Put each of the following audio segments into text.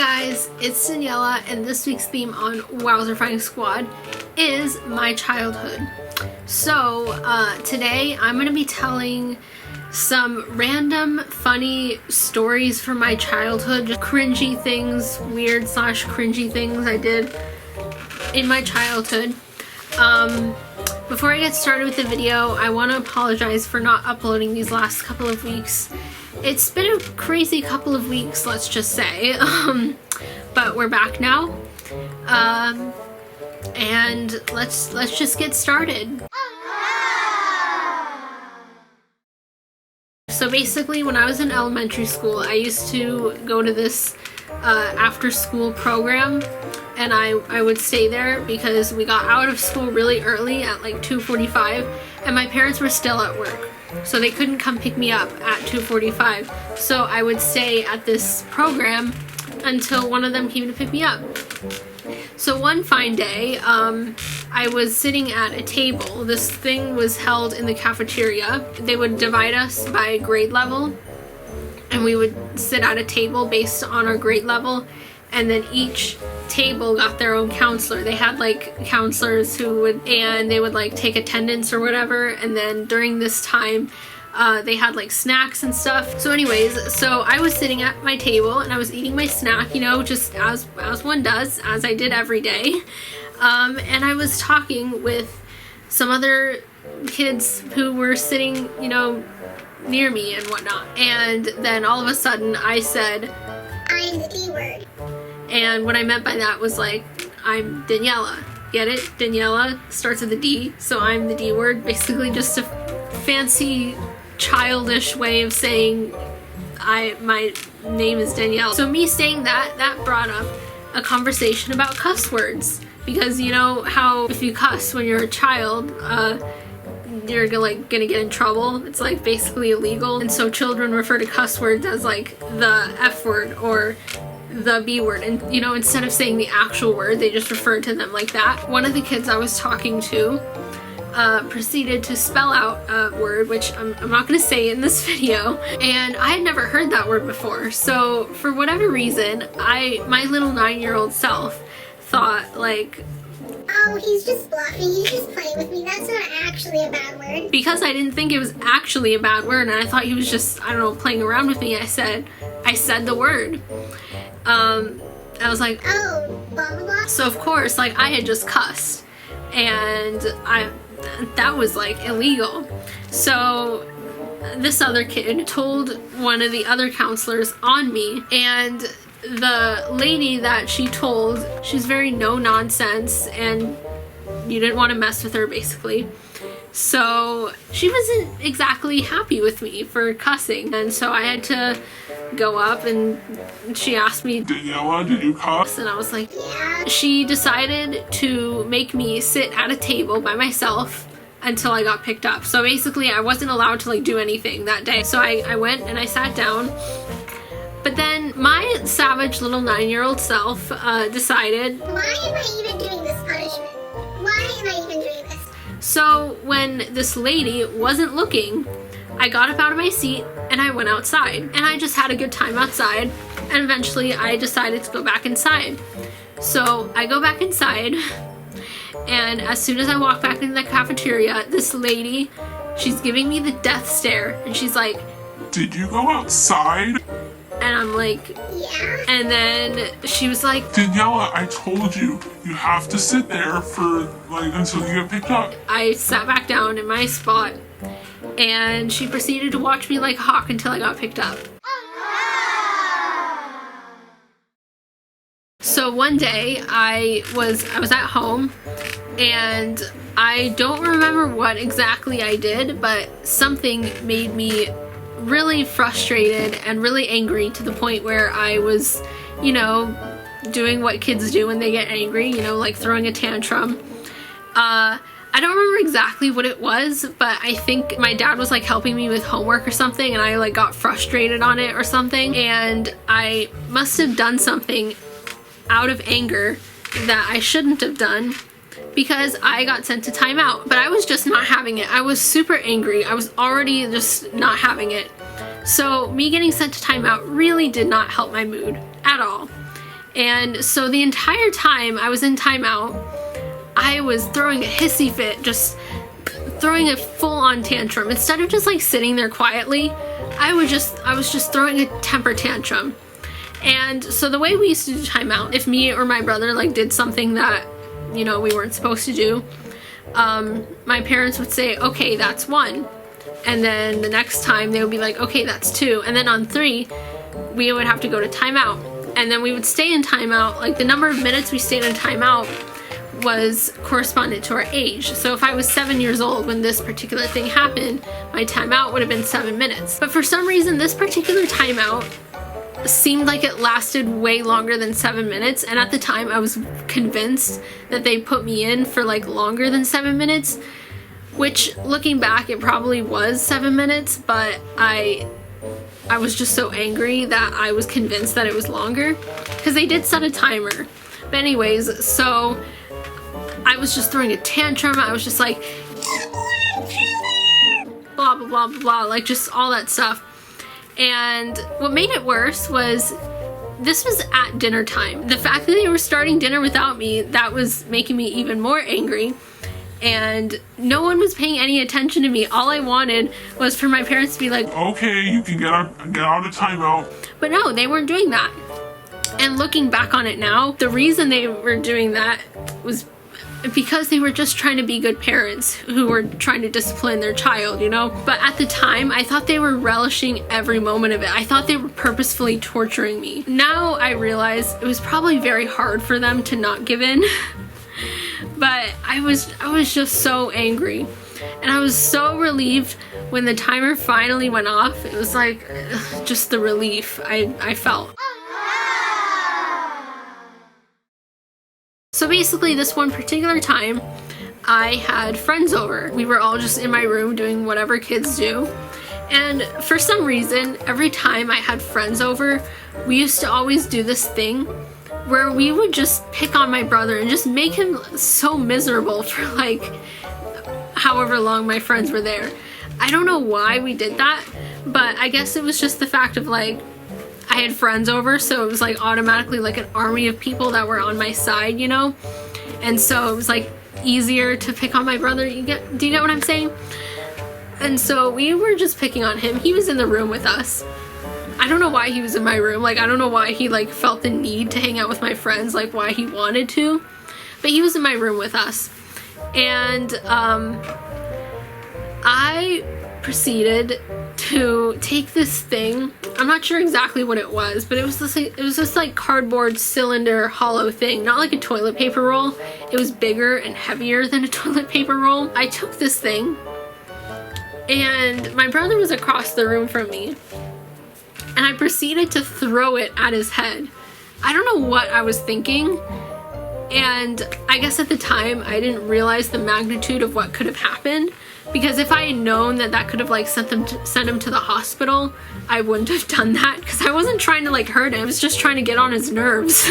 guys, it's Daniela, and this week's theme on Wowzer Fighting Squad is my childhood. So today I'm going to be telling some random funny stories from my childhood, just cringy things, weird / cringy things I did in my childhood. Before I get started with the video, I want to apologize for not uploading these last couple of weeks. It's been a crazy couple of weeks, let's just say, but we're back now, and let's just get started. So basically, when I was in elementary school, I used to go to this after-school program, and I would stay there because we got out of school really early at like 2:45, and my parents were still at work. So they couldn't come pick me up at 2:45. So I would stay at this program until one of them came to pick me up. So one fine day, I was sitting at a table. This thing was held in the cafeteria. They would divide us by grade level, and we would sit at a table based on our grade level, and then each table got their own counselor. They had like counselors who would like take attendance or whatever, and then during this time they had like snacks and stuff. So anyways, so I was sitting at my table and I was eating my snack, you know, just as one does, as I did every day, and I was talking with some other kids who were sitting, you know, near me and whatnot, and then all of a sudden I said, "I'm the D word." And what I meant by that was like, I'm Daniela. Get it? Daniela starts with a D, so I'm the D word. Basically just a fancy, childish way of saying my name is Danielle. So me saying that brought up a conversation about cuss words. Because you know how if you cuss when you're a child, you're gonna get in trouble. It's like basically illegal. And so children refer to cuss words as like the F word or the B word, and you know, instead of saying the actual word, they just refer to them like that. One of the kids I was talking to proceeded to spell out a word, which I'm not going to say in this video, and I had never heard that word before. So for whatever reason, my little 9-year-old self thought like, "Oh, he's just bluffing, he's just playing with me, that's not actually a bad word." Because I didn't think it was actually a bad word, and I thought he was just, I don't know, playing around with me, I said the word. I was like, "Oh, blah blah blah." So of course, like, I had just cussed, and that was like illegal. So this other kid told one of the other counselors on me, and the lady that she told, she's very no nonsense, and you didn't want to mess with her basically. So she wasn't exactly happy with me for cussing, and so I had to go up, and she asked me, "Daniela, did you cuss?" And I was like, "Yeah." She decided to make me sit at a table by myself until I got picked up. So basically I wasn't allowed to like do anything that day. So I went and I sat down. But then my savage little 9-year-old self decided, "Why am I even doing this punishment? Why am I even doing this?" So when this lady wasn't looking, I got up out of my seat and I went outside. And I just had a good time outside. And eventually I decided to go back inside. So I go back inside, and as soon as I walk back into the cafeteria, this lady, she's giving me the death stare, and she's like, "Did you go outside?" And I'm like, "Yeah." And then she was like, "Daniela, I told you, you have to sit there for like until you get picked up." I sat back down in my spot, and she proceeded to watch me like a hawk until I got picked up. So one day I was at home, and I don't remember what exactly I did, but something made me really frustrated and really angry to the point where I was, you know, doing what kids do when they get angry, you know, like throwing a tantrum. I don't remember exactly what it was, but I think my dad was like helping me with homework or something, and I like got frustrated on it or something, and I must have done something out of anger that I shouldn't have done, because I got sent to timeout. But I was just not having it. I was super angry. I was already just not having it. So me getting sent to timeout really did not help my mood at all. And so the entire time I was in timeout, I was throwing a hissy fit, just throwing a full-on tantrum. Instead of just like sitting there quietly, I was just throwing a temper tantrum. And so the way we used to do timeout, if me or my brother like did something that, you know, we weren't supposed to do, my parents would say, okay, that's 1. And then the next time they would be like, okay, that's 2. And then on 3, we would have to go to timeout. And then we would stay in timeout. Like the number of minutes we stayed in timeout was correspondent to our age. So if I was 7 years old when this particular thing happened, my timeout would have been 7 minutes. But for some reason, this particular timeout seemed like it lasted way longer than 7 minutes. And at the time, I was convinced that they put me in for like longer than 7 minutes, which looking back, it probably was 7 minutes, but I was just so angry that I was convinced that it was longer because they did set a timer. But anyways, so I was just throwing a tantrum. I was just like, blah, blah, blah, blah, blah, like just all that stuff. And what made it worse was this was at dinner time. The fact that they were starting dinner without me, that was making me even more angry. And no one was paying any attention to me. All I wanted was for my parents to be like, okay, you can get out of timeout. But no, they weren't doing that. And looking back on it now, the reason they were doing that was because they were just trying to be good parents who were trying to discipline their child, you know? But at the time, I thought they were relishing every moment of it. I thought they were purposefully torturing me. Now I realize it was probably very hard for them to not give in. But I was just so angry. And I was so relieved when the timer finally went off. It was like just the relief I felt. So basically this one particular time, I had friends over. We were all just in my room doing whatever kids do. And for some reason, every time I had friends over, we used to always do this thing where we would just pick on my brother and just make him so miserable for like however long my friends were there. I don't know why we did that, but I guess it was just the fact of like, I had friends over, so it was like automatically like an army of people that were on my side, you know? And so it was like easier to pick on my brother. Do you get what I'm saying? And so we were just picking on him. He was in the room with us. I don't know why he was in my room. Like, I don't know why he like felt the need to hang out with my friends, like why he wanted to, but he was in my room with us. And I proceeded to take this thing. I'm not sure exactly what it was, but it was this like cardboard cylinder hollow thing, not like a toilet paper roll. It was bigger and heavier than a toilet paper roll. I took this thing, and my brother was across the room from me, and I proceeded to throw it at his head. I don't know what I was thinking, and I guess at the time I didn't realize the magnitude of what could have happened, because if I had known that that could have like sent him to the hospital, I wouldn't have done that, because I wasn't trying to like hurt him. I was just trying to get on his nerves.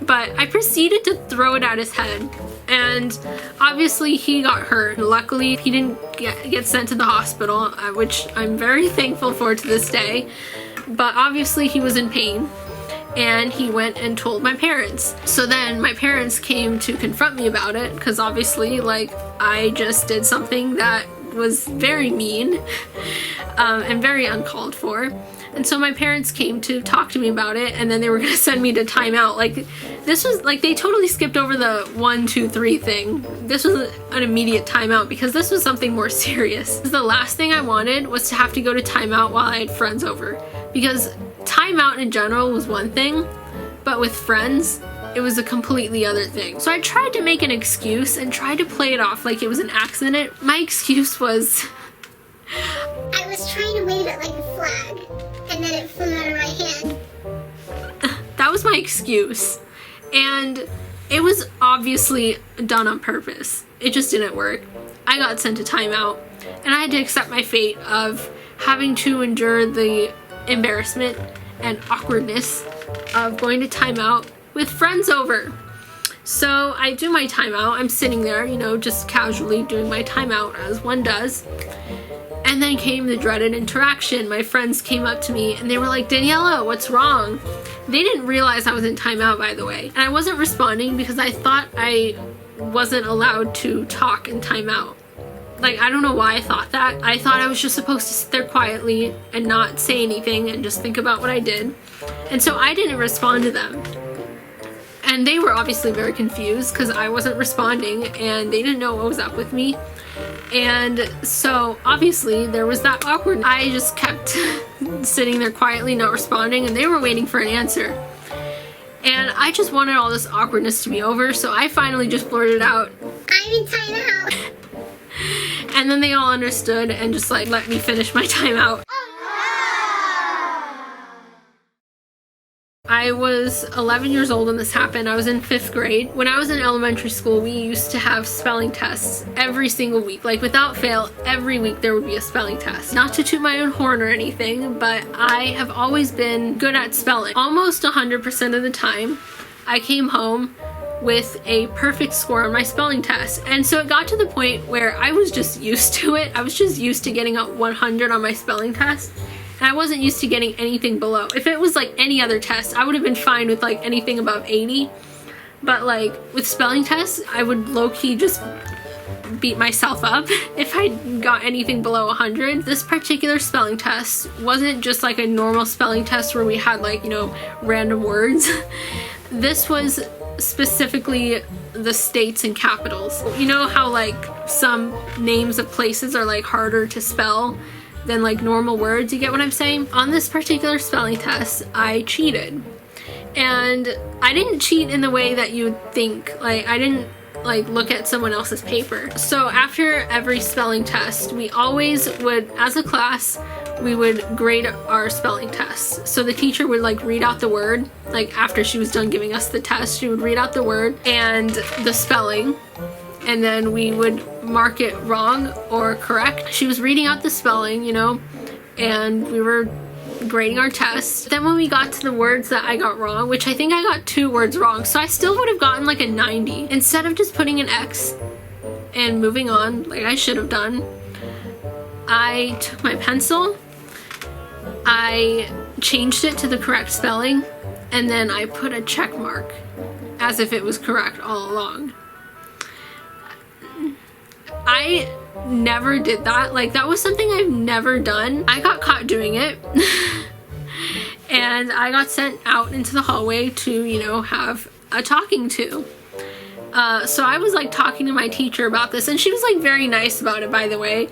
But I proceeded to throw it at his head, and obviously he got hurt. Luckily he didn't get sent to the hospital, which I'm very thankful for to this day, but obviously he was in pain. And he went and told my parents. So then my parents came to confront me about it, because obviously like I just did something that was very mean and very uncalled for. And so my parents came to talk to me about it, and then they were gonna send me to timeout. Like, this was like, they totally skipped over the 1, 2, 3 thing. This was an immediate timeout because this was something more serious. The last thing I wanted was to have to go to timeout while I had friends over, because timeout in general was one thing, but with friends, it was a completely other thing. So I tried to make an excuse and tried to play it off like it was an accident. My excuse was, I was trying to wave it like a flag, and then it flew out of my hand. That was my excuse. And it was obviously done on purpose. It just didn't work. I got sent to timeout, and I had to accept my fate of having to endure the embarrassment and awkwardness of going to timeout with friends over. So I do my timeout. I'm sitting there, you know, just casually doing my timeout as one does. And And then came the dreaded interaction. My friends came up to me and they were like, Daniela, what's wrong? They didn't realize I was in timeout, by the way. And I wasn't responding because I thought I wasn't allowed to talk in timeout. Like, I don't know why I thought that. I thought I was just supposed to sit there quietly and not say anything and just think about what I did. And so I didn't respond to them. And they were obviously very confused because I wasn't responding and they didn't know what was up with me. And so obviously there was that awkward. I just kept sitting there quietly, not responding, and they were waiting for an answer. And I just wanted all this awkwardness to be over, so I finally just blurted out, I'm in timeout. and then they all understood and just like let me finish my timeout. I was 11 years old when this happened. I was in 5th grade. When I was in elementary school, we used to have spelling tests every single week. Like, without fail, every week there would be a spelling test. Not to toot my own horn or anything, but I have always been good at spelling. Almost 100% of the time, I came home with a perfect score on my spelling test. And so it got to the point where I was just used to it. I was just used to getting a 100 on my spelling test. And I wasn't used to getting anything below. If it was like any other test, I would have been fine with like anything above 80. But like with spelling tests, I would low-key just beat myself up if I got anything below 100. This particular spelling test wasn't just like a normal spelling test where we had like, you know, random words. This was specifically the states and capitals. You know how like some names of places are like harder to spell than like normal words? You get what I'm saying? On this particular spelling test, I cheated. And I didn't cheat in the way that you would think. Like, I didn't like look at someone else's paper. So after every spelling test, we always would, as a class, we would grade our spelling tests. So the teacher would like read out the word, like after she was done giving us the test, she would read out the word and the spelling, and then we would mark it wrong or correct. She was reading out the spelling, you know, and we were grading our test. Then when we got to the words that I got wrong, which I think I got 2 words wrong, so I still would have gotten like a 90. Instead of just putting an X and moving on like I should have done, I took my pencil, I changed it to the correct spelling, and then I put a check mark as if it was correct all along. I never did that. Like, that was something I've never done. I got caught doing it. And I got sent out into the hallway to, you know, have a talking to. So I was like talking to my teacher about this, and she was like very nice about it, by the way.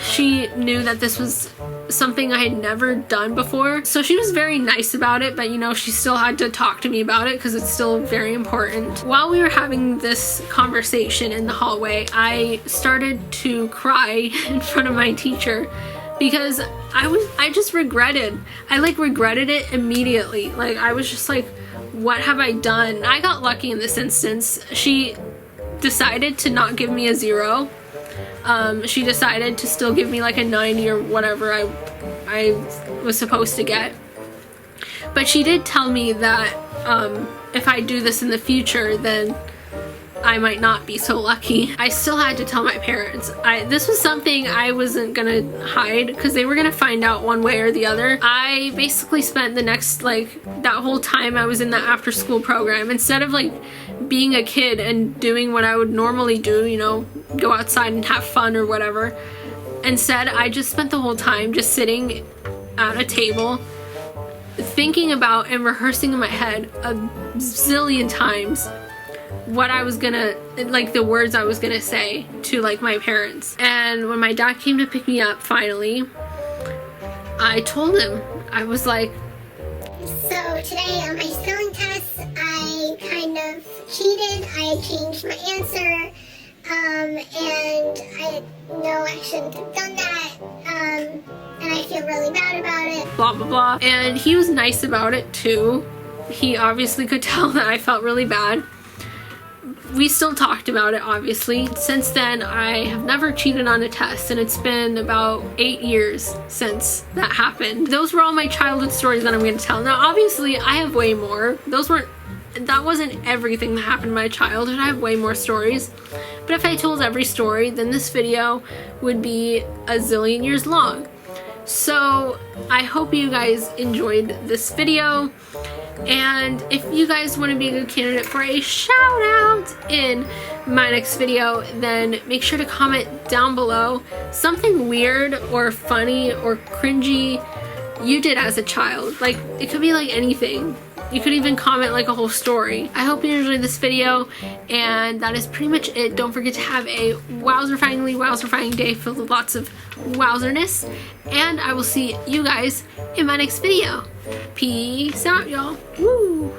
She knew that this was something I had never done before, so she was very nice about it, but you know, she still had to talk to me about it because it's still very important. While we were having this conversation in the hallway, I started to cry in front of my teacher because I just regretted it immediately. Like, I was just like, what have I done? I got lucky in this instance. She decided to not give me a 0. She decided to still give me like a 90 or whatever I was supposed to get. But she did tell me that if I do this in the future, then I might not be so lucky. I still had to tell my parents. This was something I wasn't gonna hide because they were gonna find out one way or the other. I basically spent the next, like, that whole time I was in the after school program, instead of like being a kid and doing what I would normally do, you know, go outside and have fun or whatever. Instead, I just spent the whole time just sitting at a table thinking about and rehearsing in my head a zillion times what I was gonna, like, the words I was gonna say to like my parents. And when my dad came to pick me up finally, I told him, I was like, So today on my spelling test, I kind of cheated. I changed my answer, and I know I shouldn't have done that, and I feel really bad about it. Blah, blah, blah. And he was nice about it too. He obviously could tell that I felt really bad. We still talked about it, obviously. Since then, I have never cheated on a test, and it's been about 8 years since that happened. Those were all my childhood stories that I'm going to tell. Now, obviously, I have way more. Those weren't that wasn't everything that happened in my childhood. I have way more stories. But if I told every story, then this video would be a zillion years long. So I hope you guys enjoyed this video. And if you guys want to be a good candidate for a shout out in my next video, then make sure to comment down below something weird or funny or cringy you did as a child. Like, it could be like anything. You could even comment like a whole story. I hope you enjoyed this video, and that is pretty much it. Don't forget to have a wowzerfying day filled with lots of wowzerness, and I will see you guys in my next video. Peace out, y'all. Woo!